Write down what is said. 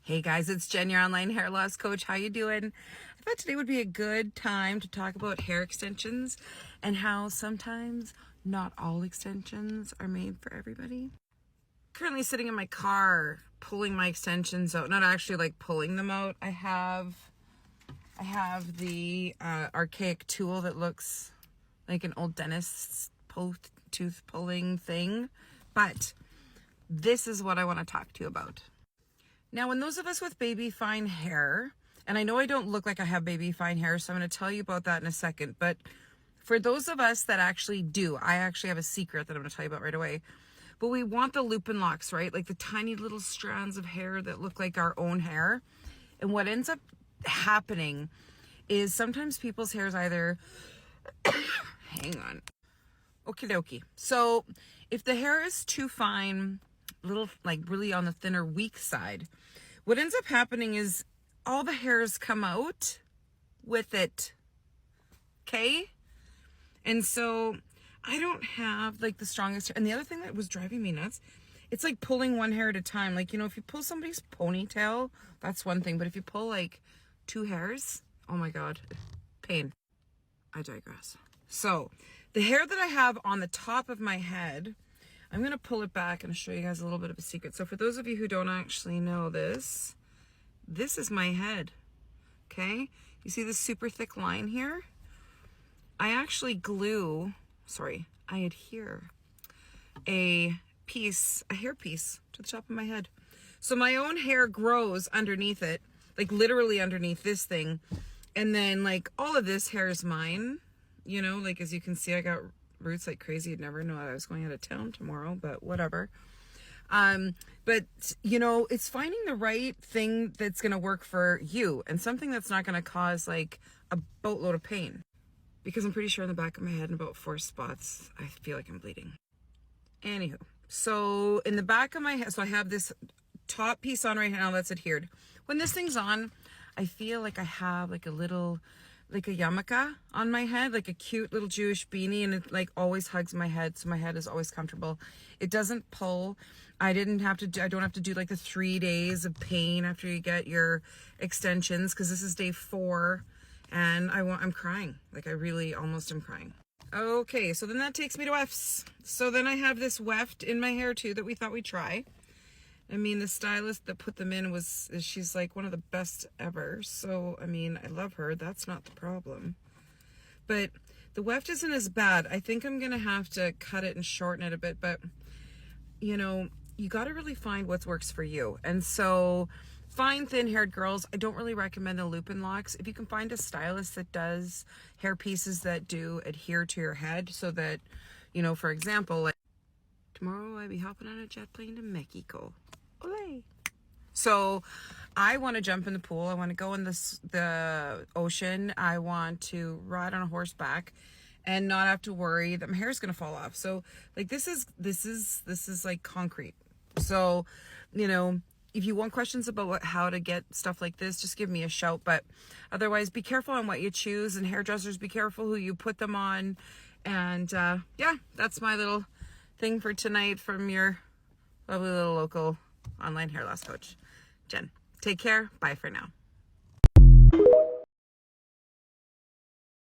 Hey guys, it's Jen, your online hair loss coach. How you doing? I thought today would be a good time to talk about hair extensions and how sometimes not all extensions are made for everybody. Currently sitting in my car pulling my extensions out, not actually like pulling them out. I have the archaic tool that looks like an old dentist's tooth pulling thing, but this is what I want to talk to you about. Now, when those of us with baby fine hair, and I know I don't look like I have baby fine hair, so I'm going to tell you about that in a second, but for those of us that actually do, I actually have a secret that I'm going to tell you about right away. But we want the loop-and locks, right? Like the tiny little strands of hair that look like our own hair. And what ends up happening is sometimes people's hair is either, hang on, okie dokie. So if the hair is too fine, little like really on the thinner weak side, what ends up happening is all the hairs come out with it. Okay? And so I don't have like the strongest hair. And the other thing that was driving me nuts, it's like pulling one hair at a time. Like, you know, if you pull somebody's ponytail, that's one thing. But if you pull like two hairs, oh my God, pain. I digress. So the hair that I have on the top of my head, I'm going to pull it back and show you guys a little bit of a secret. So for those of you who don't actually know this is my head. Okay? You see this super thick line here? I actually I adhere a hair piece to the top of my head. So my own hair grows underneath it, like literally underneath this thing. And then like all of this hair is mine. You know, like as you can see, I got roots like crazy. You'd never know I was going out of town tomorrow, but whatever. But you know, it's finding the right thing that's going to work for you and something that's not going to cause like a boatload of pain, because I'm pretty sure in the back of my head in about 4 spots, I feel like I'm bleeding. Anywho, so in the back of my head, so I have this top piece on right now that's adhered. When this thing's on, I feel like I have like a little, like a yarmulke on my head, like a cute little Jewish beanie, and it like always hugs my head, so my head is always comfortable. It doesn't pull. I don't have to do like the 3 days of pain after you get your extensions, because this is day 4, and I'm crying. Like I really almost am crying. Okay, so then that takes me to wefts. So then I have this weft in my hair too that we thought we'd try. I mean, the stylist that put them in she's like one of the best ever. So, I mean, I love her. That's not the problem. But the weft isn't as bad. I think I'm going to have to cut it and shorten it a bit. But, you know, you got to really find what works for you. And so, fine, thin-haired girls, I don't really recommend the loop-and locks. If you can find a stylist that does hair pieces that do adhere to your head so that, you know, for example, like tomorrow I'll be hopping on a jet plane to Mexico. Olé. So I want to jump in the pool. I want to go in the ocean. I want to ride on a horseback and not have to worry that my hair is going to fall off. So like this is like concrete. So, you know, if you want questions about how to get stuff like this, just give me a shout. But otherwise, be careful on what you choose, and hairdressers, be careful who you put them on. And yeah, that's my little thing for tonight from your lovely little local online hair loss coach, Jen. Take care. Bye for now.